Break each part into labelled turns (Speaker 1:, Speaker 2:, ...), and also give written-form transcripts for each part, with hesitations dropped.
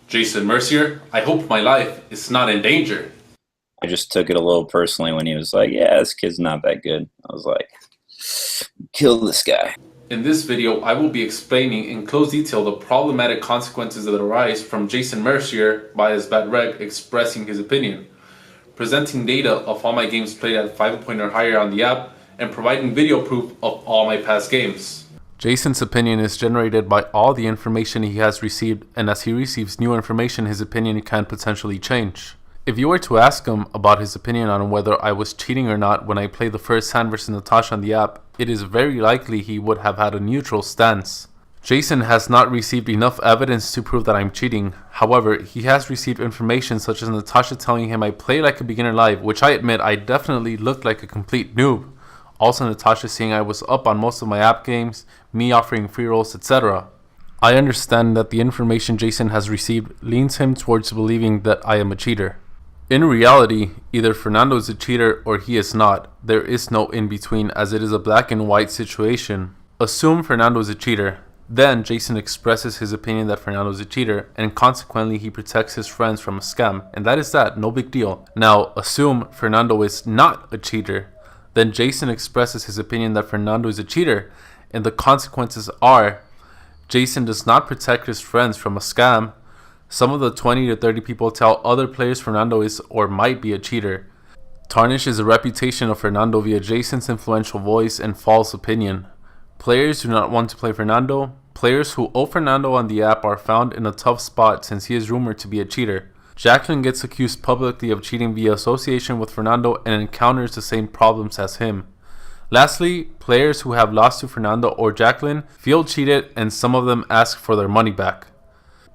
Speaker 1: Jason Mercier, I hope my life is not in danger.
Speaker 2: I just took it a little personally when he was like, yeah, this kid's not that good. I was like, kill this guy.
Speaker 1: In this video, I will be explaining in close detail the problematic consequences that arise from Jason Mercier by his bad reg expressing his opinion, presenting data of all my games played at 5 point or higher on the app, and providing video proof of all my past games. Jason's opinion is generated by all the information he has received, and as he receives new information, his opinion can potentially change. If you were to ask him about his opinion on whether I was cheating or not when I played the first hand versus Natasha on the app, it is very likely he would have had a neutral stance. Jason has not received enough evidence to prove that I'm cheating. However, he has received information such as Natasha telling him I play like a beginner live, which I admit I definitely looked like a complete noob. Also Natasha saying I was up on most of my app games, me offering free rolls, etc. I understand that the information Jason has received leans him towards believing that I am a cheater. In reality, either Fernando is a cheater or he is not. There is no in between, as it is a black and white situation. Assume Fernando is a cheater. Then Jason expresses his opinion that Fernando is a cheater, and consequently he protects his friends from a scam, and that is that, no big deal. Now assume Fernando is not a cheater. Then Jason expresses his opinion that Fernando is a cheater, and the consequences are Jason does not protect his friends from a scam. Some of the 20 to 30 people tell other players Fernando is or might be a cheater. Tarnishes the reputation of Fernando via Jason's influential voice and false opinion. Players do not want to play Fernando. Players who owe Fernando on the app are found in a tough spot since he is rumored to be a cheater. Jaclynn gets accused publicly of cheating via association with Fernando and encounters the same problems as him. Lastly, players who have lost to Fernando or Jaclynn feel cheated, and some of them ask for their money back.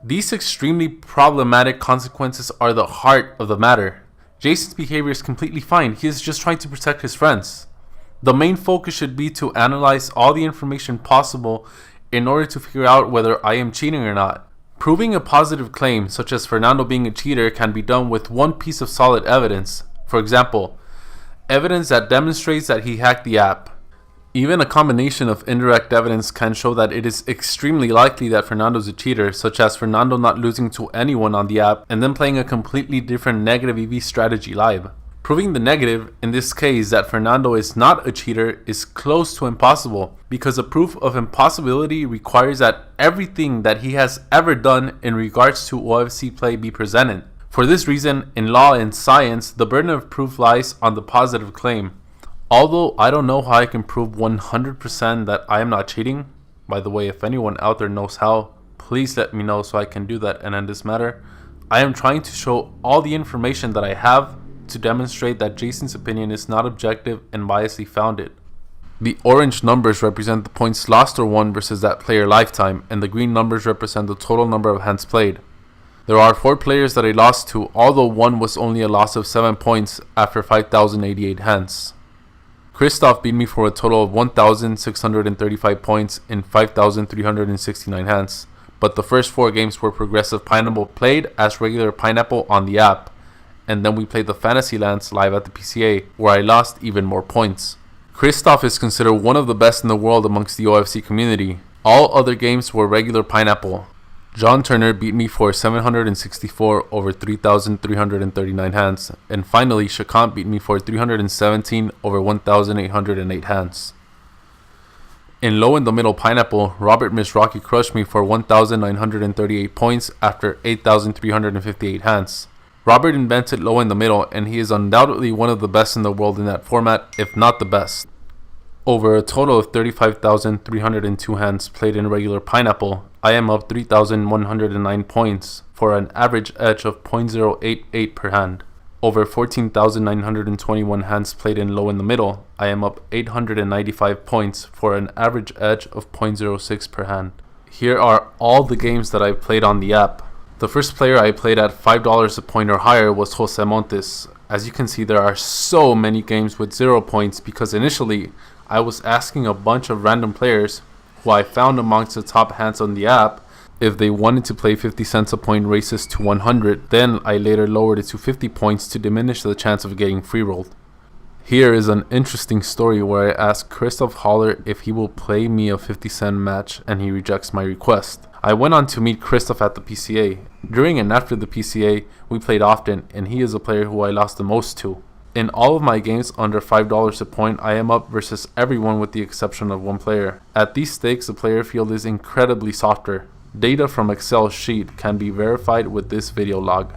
Speaker 1: These extremely problematic consequences are the heart of the matter. Jason's behavior is completely fine. He is just trying to protect his friends. The main focus should be to analyze all the information possible in order to figure out whether I am cheating or not. Proving a positive claim, such as Fernando being a cheater, can be done with one piece of solid evidence. For example, evidence that demonstrates that he hacked the app. Even a combination of indirect evidence can show that it is extremely likely that Fernando is a cheater, such as Fernando not losing to anyone on the app and then playing a completely different negative EV strategy live. Proving the negative, in this case that Fernando is not a cheater, is close to impossible, because a proof of impossibility requires that everything that he has ever done in regards to OFC play be presented. For this reason, in law and science, the burden of proof lies on the positive claim. Although I don't know how I can prove 100% that I am not cheating. By the way, if anyone out there knows how, please let me know so I can do that and end this matter. I am trying to show all the information that I have to demonstrate that Jason's opinion is not objective and biasly founded. The orange numbers represent the points lost or won versus that player lifetime, and the green numbers represent the total number of hands played. There are 4 players that I lost to, although one was only a loss of 7 points after 5,088 hands. Christoph beat me for a total of 1,635 points in 5,369 hands, but the first 4 games were progressive pineapple played as regular pineapple on the app, and then we played the fantasy lands live at the PCA, where I lost even more points. Christoph is considered one of the best in the world amongst the OFC community. All other games were regular pineapple. John Turner beat me for 764 over 3,339 hands, and finally Shakant beat me for 317 over 1,808 hands. In low in the middle pineapple, Robert Miss Rocky crushed me for 1,938 points after 8,358 hands. Robert invented low in the middle, and he is undoubtedly one of the best in the world in that format, if not the best. Over a total of 35,302 hands played in regular pineapple, I am up 3,109 points for an average edge of 0.088 per hand. Over 14,921 hands played in low in the middle, I am up 895 points for an average edge of 0.06 per hand. Here are all the games that I played on the app. The first player I played at $5 a point or higher was Jose Montes. As you can see, there are so many games with 0 points because initially I was asking a bunch of random players who I found amongst the top hands on the app if they wanted to play 50 cents a point races to 100. Then I later lowered it to 50 points to diminish the chance of getting free rolled. Here is an interesting story where I asked Christoph Holler if he will play me a 50 cent match and he rejects my request. I went on to meet Christoph at the PCA. During and after the PCA, we played often, and he is a player who I lost the most to. In all of my games under $5 a point, I am up versus everyone with the exception of one player. At these stakes, the player field is incredibly softer. Data from Excel sheet can be verified with this video log.